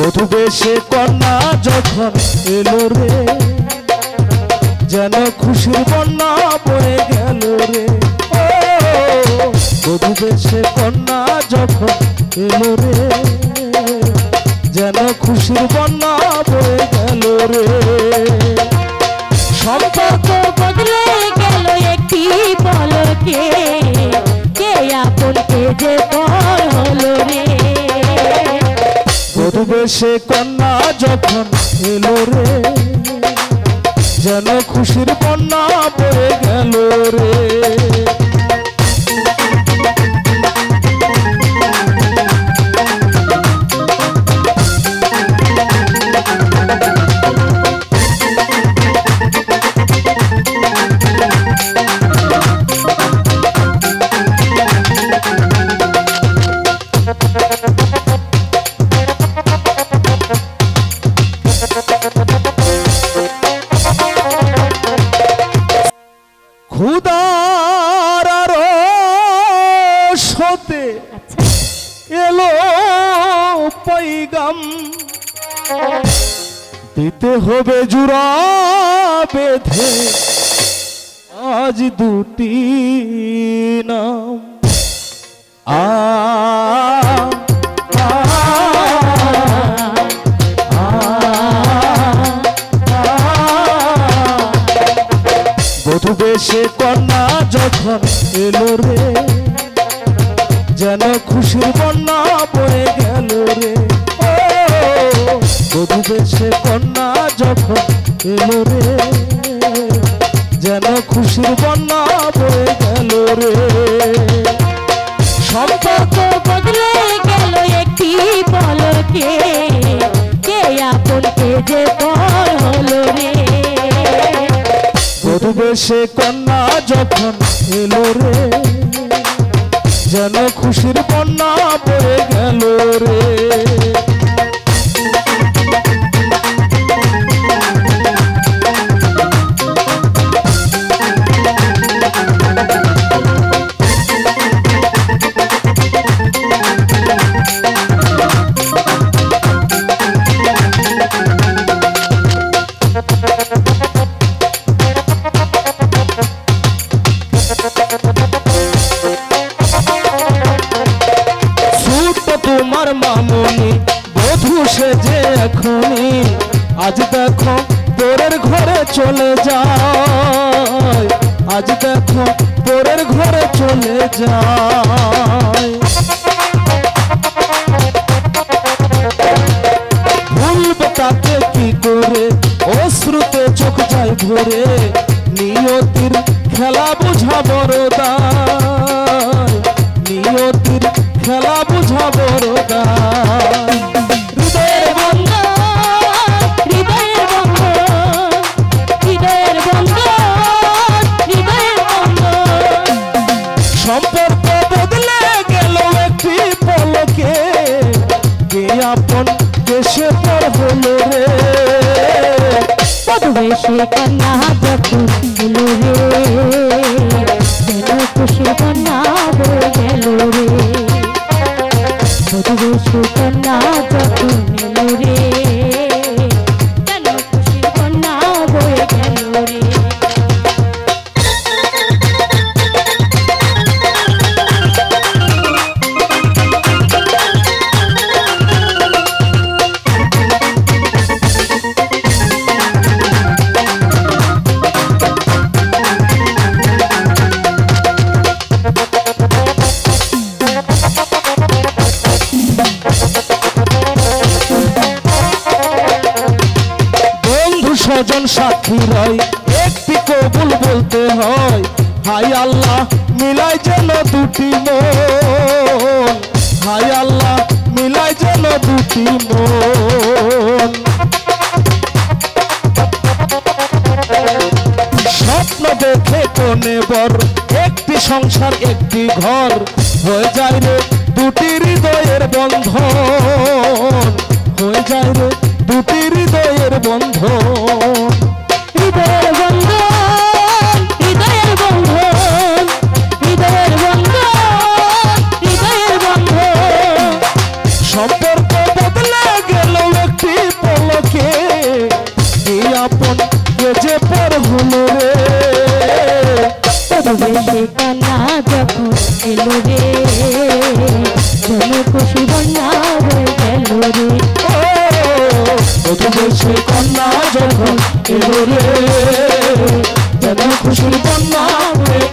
বধূ বেশে কন্যা যখন এলো রে, যেন খুশির বন্যা বয়ে গেল রে। বধূ বেশে কন্যা যখন এলো রে, যেন খুশির বন্যা বয়ে গেল রে। সম্পর্ক বদলে গেল একটি পলকে, কে আপন কে যে পর হলো রে। বধূ বেশে কন্যা যখন এলো রে, যেন খুশির বন্যা বয়ে গেল রে। খুদার আরশতে এলো পয়গাম, দিতে হবে জুরা বেঁধে আজ দুটি নাম। বধূ বেশে কন্যা যখন এলো রে, যেন খুশির বন্যা বয়ে গেল রে। বধূ বেশে কন্যা যখন এলো রে, যেন খুশির বন্যা বয়ে গেল রে। সম্পর্ক বদলে গেল একটি পলকে, কে আপন কে যে পর হলো রে। বধূ বেশে কন্যা যখন এলো রে, যেন খুশির বন্যা বয়ে গেল রে। তোমার মামুনি বধূ সেজে এখনই আজ দেখো পরের ঘরে চলে যায়, আজ দেখো পরের ঘরে চলে যায়। ভুলবে তাকে কি করে, অশ্রুতে চোখ যায় ভরে, নিয়তির খেলা বুঝা বড় দায়, নিয়তির খেলা বুঝা বড় দায়। হৃদয়ের বন্ধন, হৃদয়ের বন্ধন, হৃদয়ের বন্ধন, হৃদয়ের বন্ধন। সম্পর্ক বদলে গেল একটি পলকে, কে আপন দেশে পর হলো রে। বধূ বেশে কন্যা যখন এলো রে, যেন খুশির বন্যা বয়ে গেল রে। বধূ বেশে কন্যা যখন এলো রে, যেন খুশির বন্যা বয়ে গেল রে। স্বজন সাথী রয় একটি কবুল বলতে হয়, হাই আল্লাহ মিলাই যেন দুটি মন, হাই আল্লাহ মিলাই যেন দুটি মন। স্বপ্ন দেখে কোনে বর একটি সংসার একটি ঘর, হয়ে যায় রে দুটি হৃদয়ের বন্ধন, হয়ে যায় রে দুটি হৃদয়ের বন্ধন। হৃদয়ের বন্ধন, হৃদয়ের বন্ধন, হৃদয়ের বন্ধন, হৃদয়ের বন্ধন। সম্পর্ক বদলে গেল সে কন্যা যখন এলো রে যেন খুশির বন্যা বয়ে